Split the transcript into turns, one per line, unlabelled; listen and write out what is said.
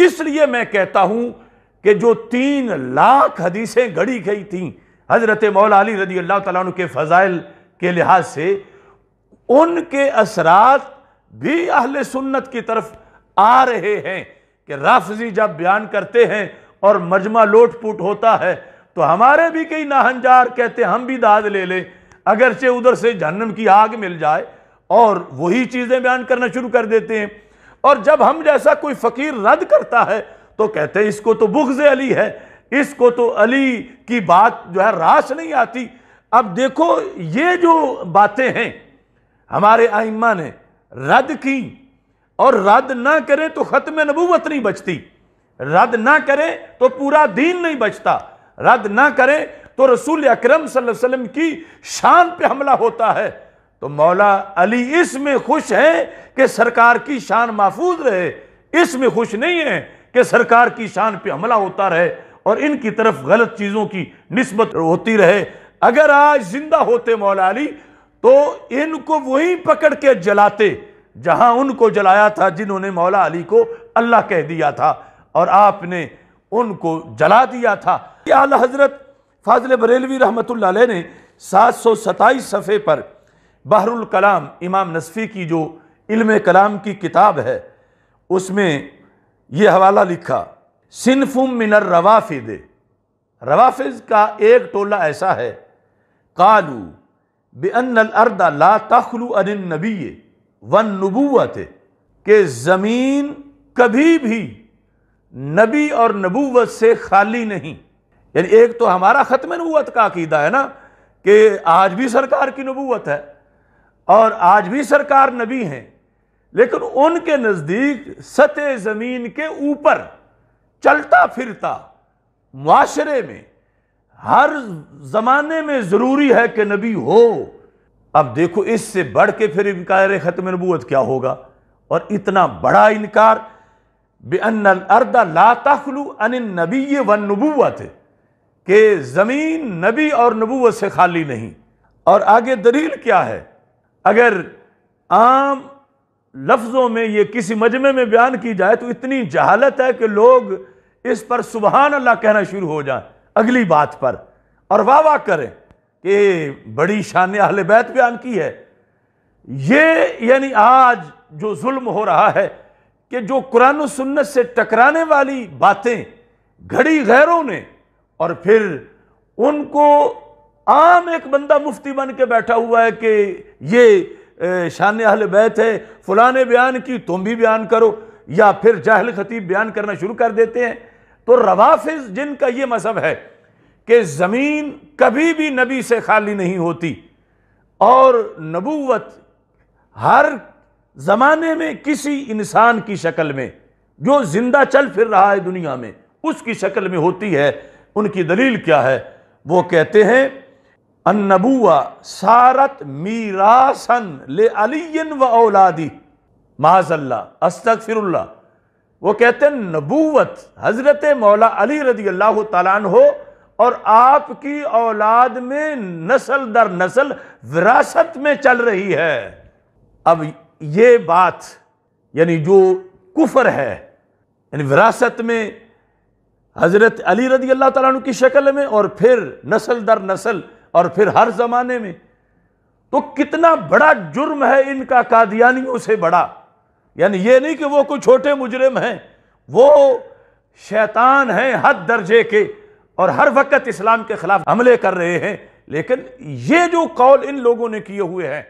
اس لیے میں کہتا ہوں کہ جو 3 لاکھ حدیثیں گڑھی گئی تھیں حضرت مولا علی رضی اللہ تعالیٰ عنہ کے فضائل کے لحاظ سے، ان کے اثرات بھی اہل سنت کی طرف آ رہے ہیں کہ رافضی جب بیان کرتے ہیں اور مجمع لوٹ پوٹ ہوتا ہے تو ہمارے بھی کئی ناہنجار کہتے ہیں ہم بھی داد لے لیں، اگرچہ ادھر سے جہنم کی آگ مل جائے، اور وہی چیزیں بیان کرنا شروع کر دیتے ہیں۔ اور جب ہم جیسا کوئی فقیر رد کرتا ہے تو کہتے ہیں اس کو تو بغض علی ہے، اس کو تو علی کی بات جو ہے راس نہیں آتی۔ اب دیکھو یہ جو باتیں ہیں ہمارے ائمہ نے رد کی، اور رد نہ کریں تو ختم نبوت نہیں بچتی، رد نہ کریں تو پورا دین نہیں بچتا، رد نہ کریں تو رسول اکرم صلی اللہ علیہ وسلم کی شان پہ حملہ ہوتا ہے۔ تو مولا علی اس میں خوش ہیں کہ سرکار کی شان محفوظ رہے، اس میں خوش نہیں ہیں کہ سرکار کی شان پہ حملہ ہوتا رہے اور ان کی طرف غلط چیزوں کی نسبت ہوتی رہے۔ اگر آج زندہ ہوتے مولا علی تو ان کو وہیں پکڑ کے جلاتے جہاں ان کو جلایا تھا، جنہوں نے مولا علی کو اللہ کہہ دیا تھا اور آپ نے ان کو جلا دیا تھا۔ یہ اعلیٰ حضرت فاضل بریلوی رحمۃ اللہ علیہ نے 727 صفحے پر بحر الکلام امام نصفی کی جو علم کلام کی کتاب ہے اس میں یہ حوالہ لکھا، صنف من الروافد، روافض کا ایک ٹولہ ایسا ہے، قالوا بأن الارض لا تخلو عن النبی والنبوت، کہ زمین کبھی بھی نبی اور نبوت سے خالی نہیں۔ یعنی ایک تو ہمارا ختم نبوت کا عقیدہ ہے نا کہ آج بھی سرکار کی نبوت ہے اور آج بھی سرکار نبی ہیں، لیکن ان کے نزدیک سطح زمین کے اوپر چلتا پھرتا معاشرے میں ہر زمانے میں ضروری ہے کہ نبی ہو۔ اب دیکھو اس سے بڑھ کے پھر انکار ختم نبوت کیا ہوگا، اور اتنا بڑا انکار بِأَنَّ الْأَرْضَ لَا تَخْلُو عَنِ النَّبِيِّ وَالنُّبُوَّةِ، کہ زمین نبی اور نبوت سے خالی نہیں۔ اور آگے دلیل کیا ہے؟ اگر عام لفظوں میں یہ کسی مجمع میں بیان کی جائے تو اتنی جہالت ہے کہ لوگ اس پر سبحان اللہ کہنا شروع ہو جائیں اگلی بات پر، اور واہ واہ کریں کہ بڑی شان اہل بیت بیان کی ہے۔ یہ یعنی آج جو ظلم ہو رہا ہے کہ جو قرآن و سنت سے ٹکرانے والی باتیں گھڑی غیروں نے، اور پھر ان کو عام ایک بندہ مفتی بن کے بیٹھا ہوا ہے کہ یہ شان اہل بیت ہے، فلاں نے بیان کی تم بھی بیان کرو، یا پھر جاہل خطیب بیان کرنا شروع کر دیتے ہیں۔ تو روافض جن کا یہ مذہب ہے کہ زمین کبھی بھی نبی سے خالی نہیں ہوتی، اور نبوت ہر زمانے میں کسی انسان کی شکل میں جو زندہ چل پھر رہا ہے دنیا میں اس کی شکل میں ہوتی ہے۔ ان کی دلیل کیا ہے؟ وہ کہتے ہیں النبوہ صارت میراثا لعلی و اولادی، معاذ اللہ استغفر اللہ، وہ کہتے ہیں نبوت حضرت مولا علی رضی اللہ تعالیٰ عنہ اور آپ کی اولاد میں نسل در نسل وراثت میں چل رہی ہے۔ اب یہ بات یعنی جو کفر ہے، یعنی وراثت میں حضرت علی رضی اللہ تعالیٰ عنہ کی شکل میں اور پھر نسل در نسل اور پھر ہر زمانے میں، تو کتنا بڑا جرم ہے ان کا قادیانیوں سے بڑا۔ یعنی یہ نہیں کہ وہ کوئی چھوٹے مجرم ہیں، وہ شیطان ہیں حد درجے کے اور ہر وقت اسلام کے خلاف حملے کر رہے ہیں، لیکن یہ جو قول ان لوگوں نے کیے ہوئے ہیں